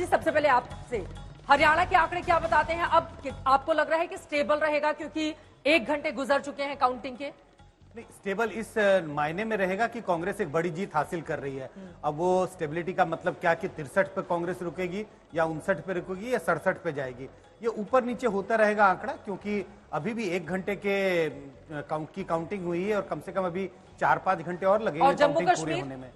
जी, सबसे पहले आपसे हरियाणा के आंकड़े क्या बताते हैं? अब आपको लग रहा है कि स्टेबल रहेगा क्योंकि 1 घंटे गुजर चुके हैं काउंटिंग के? नहीं, स्टेबल इस मायने में रहेगा कि कांग्रेस एक बड़ी जीत हासिल कर रही है। अब वो स्टेबिलिटी का मतलब क्या कि 63 पे कांग्रेस रुकेगी या 59 पे रुकेगी या 67 पे जाएगी, ये ऊपर नीचे होता रहेगा आंकड़ा, क्योंकि अभी भी 1 घंटे के काउंटिंग हुई है और कम से कम अभी 4-5 घंटे और लगेंगे काउंटिंग पूरी होने में।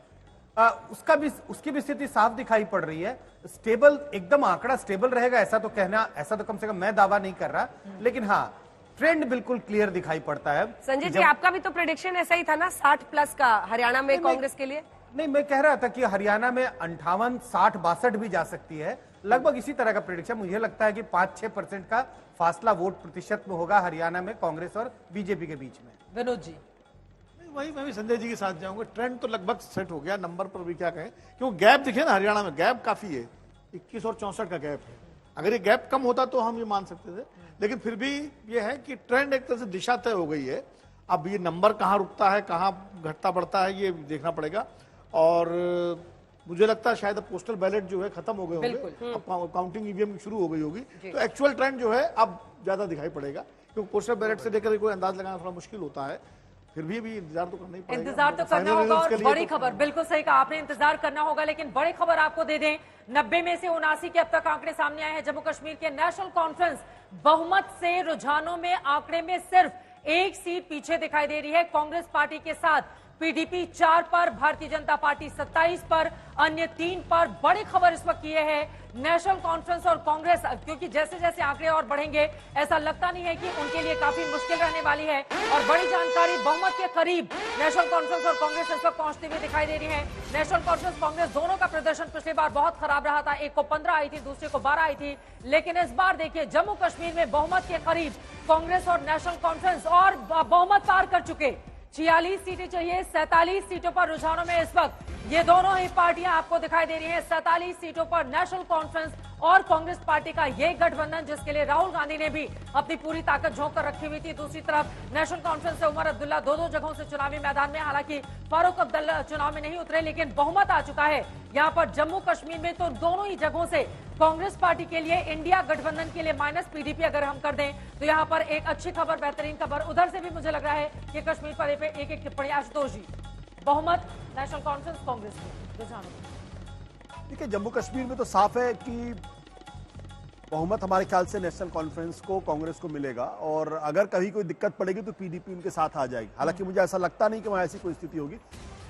उसकी भी स्थिति साफ दिखाई पड़ रही है। स्टेबल, एकदम आंकड़ा स्टेबल रहेगा ऐसा तो कम से कम मैं दावा नहीं कर रहा, लेकिन हाँ, ट्रेंड बिल्कुल क्लियर दिखाई पड़ता है। संजय जी, आपका भी तो प्रेडिक्शन ऐसा ही था ना, 60+ का हरियाणा में कांग्रेस के लिए? नहीं, मैं कह रहा था कि हरियाणा में 58, 60, 62 भी जा सकती है, लगभग इसी तरह का प्रेडिक्शन। मुझे लगता है कि 5-6% का फासला वोट प्रतिशत में होगा हरियाणा में कांग्रेस और बीजेपी के बीच में। विनोद जी, वही मैं भी संजय जी के साथ जाऊंगा। ट्रेंड तो लगभग सेट हो गया, नंबर पर भी क्या कहें, क्योंकि गैप दिखे ना, हरियाणा में गैप काफी है, 21 और 64 का गैप है। अगर ये गैप कम होता तो हम ये मान सकते थे, लेकिन फिर भी ये है कि ट्रेंड एक तरह से दिशा तय हो गई है। अब ये नंबर कहाँ रुकता है, कहाँ घटता बढ़ता है, ये देखना पड़ेगा। और मुझे लगता है शायद अब पोस्टल बैलेट जो है खत्म हो गए होंगे, अब काउंटिंग ईवीएम शुरू हो गई होगी, तो एक्चुअल ट्रेंड जो है अब ज्यादा दिखाई पड़ेगा, क्योंकि पोस्टल बैलेट से लेकर कोई अंदाज लगाना थोड़ा मुश्किल होता है। फिर भी इंतजार तो करना ही पड़ेगा। इंतजार तो करना होगा। और बड़ी खबर, बिल्कुल सही कहा आपने, इंतजार करना होगा। लेकिन बड़ी खबर आपको दे दें, 90 में से 79 के अब तक आंकड़े सामने आए हैं जम्मू कश्मीर के। नेशनल कॉन्फ्रेंस बहुमत से रुझानों में आंकड़े में सिर्फ 1 सीट पीछे दिखाई दे रही है। कांग्रेस पार्टी के साथ पीडीपी 4 पर, भारतीय जनता पार्टी 27 पर, अन्य 3 पर। बड़ी खबर इस वक्त ये है, नेशनल कॉन्फ्रेंस और कांग्रेस, क्योंकि जैसे जैसे आंकड़े और बढ़ेंगे ऐसा लगता नहीं है कि उनके लिए काफी मुश्किल रहने वाली है। और बड़ी जानकारी, बहुमत के करीब नेशनल कॉन्फ्रेंस और कांग्रेस इस वक्त पहुंचते हुए दिखाई दे रही है। नेशनल कॉन्फ्रेंस कांग्रेस दोनों का प्रदर्शन पिछली बार बहुत खराब रहा था, एक को 15 आई थी, दूसरे को 12 आई थी। लेकिन इस बार देखिए, जम्मू कश्मीर में बहुमत के करीब कांग्रेस और नेशनल कॉन्फ्रेंस, और बहुमत पार कर चुके। 46 सीटें चाहिए, 47 सीटों पर रुझानों में इस वक्त ये दोनों ही पार्टियां आपको दिखाई दे रही हैं। 47 सीटों पर नेशनल कॉन्फ्रेंस और कांग्रेस पार्टी का ये गठबंधन, जिसके लिए राहुल गांधी ने भी अपनी पूरी ताकत झोंक कर रखी हुई थी। दूसरी तरफ नेशनल कॉन्फ्रेंस से उमर अब्दुल्ला दो जगहों से चुनावी मैदान में, हालांकि फारूक अब्दुल्ला चुनाव में नहीं उतरे, लेकिन बहुमत आ चुका है यहां पर जम्मू कश्मीर में। तो दोनों ही जगहों से कांग्रेस पार्टी के लिए, इंडिया गठबंधन के लिए माइनस पीडीपी अगर हम कर दें, तो यहां पर एक अच्छी खबर, बेहतरीन खबर। उधर से भी मुझे लग रहा है कि कश्मीर पर एक टिप्पणी। आशुतोष जी, बहुमत नेशनल कॉन्फ्रेंस कांग्रेस के रुझानों। देखिए, जम्मू कश्मीर में तो साफ है कि बहुमत हमारे ख्याल से नेशनल कॉन्फ्रेंस को, कांग्रेस को मिलेगा, और अगर कभी कोई दिक्कत पड़ेगी तो पीडीपी उनके साथ आ जाएगी। हालांकि मुझे ऐसा लगता नहीं कि वहां ऐसी कोई स्थिति होगी।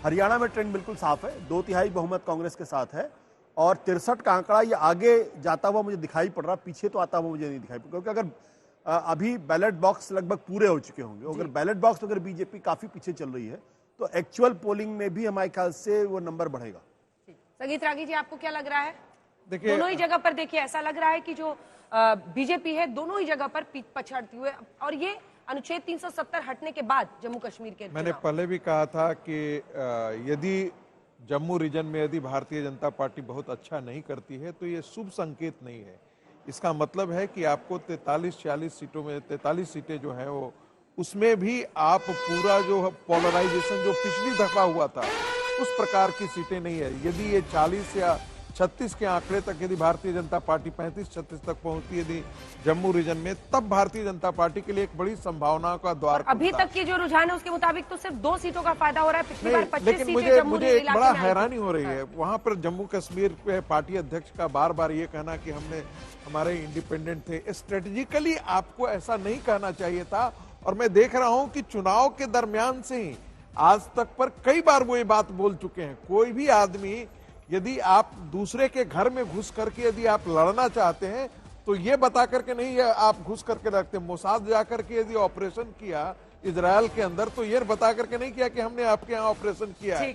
हरियाणा में ट्रेंड बिल्कुल साफ है, 2/3 बहुमत कांग्रेस के साथ है, और 63 का आंकड़ा ये आगे जाता हुआ मुझे दिखाई पड़ रहा, पीछे तो आता हुआ मुझे नहीं दिखाई पड़, क्योंकि अगर अभी बैलेट बॉक्स लगभग पूरे हो चुके होंगे, अगर बैलेट बॉक्स अगर बीजेपी काफी पीछे चल रही है तो एक्चुअल पोलिंग में भी हमारे ख्याल से वो नंबर बढ़ेगा। संगीत रागी जी, आपको क्या लग रहा है? देखिए, दोनों ही जगह पर देखिए, ऐसा लग रहा है कि जो बीजेपी है दोनों ही जगह पर पछड़ती हुए, और ये अनुच्छेद 370 हटने के बाद जम्मू कश्मीर के मैंने पहले भी कहा था कि यदि जम्मू रीजन में यदि भारतीय जनता पार्टी बहुत अच्छा नहीं करती है तो ये शुभ संकेत नहीं है। इसका मतलब है कि आपको 43-46 सीटों में 43 सीटें जो हैं वो, उसमें भी आप पूरा जो पोलराइजेशन जो पिछली दफा हुआ था उस प्रकार की सीटें नहीं है। यदि ये 40 या 36 के आंकड़े तक यदि भारतीय जनता पार्टी 35-36 तक पहुंचती यदि जम्मू रीजन में, तब भारतीय जनता पार्टी के लिए एक बड़ी संभावनाओं का द्वार। अभी तक की जो रुझान है उसके मुताबिक तो सिर्फ 2 सीटों का फायदा हो रहा है। पिछली बार 25 लेकिन सीटें मुझे एक बड़ा हैरानी हो रही है वहां पर जम्मू कश्मीर पे पार्टी अध्यक्ष का बार बार ये कहना कि हमने हमारे इंडिपेंडेंट थे। स्ट्रेटेजिकली आपको ऐसा नहीं कहना चाहिए था, और मैं देख रहा हूं कि चुनाव के दरमियान से ही आज तक पर कई बार वो ये बात बोल चुके हैं। कोई भी आदमी यदि आप दूसरे के घर में घुस करके यदि आप लड़ना चाहते हैं तो ये बता करके नहीं आप घुस करके रखते। मोसाद जाकर के यदि ऑपरेशन किया इजरायल के अंदर तो ये बता करके नहीं किया कि हमने आपके यहाँ ऑपरेशन किया है।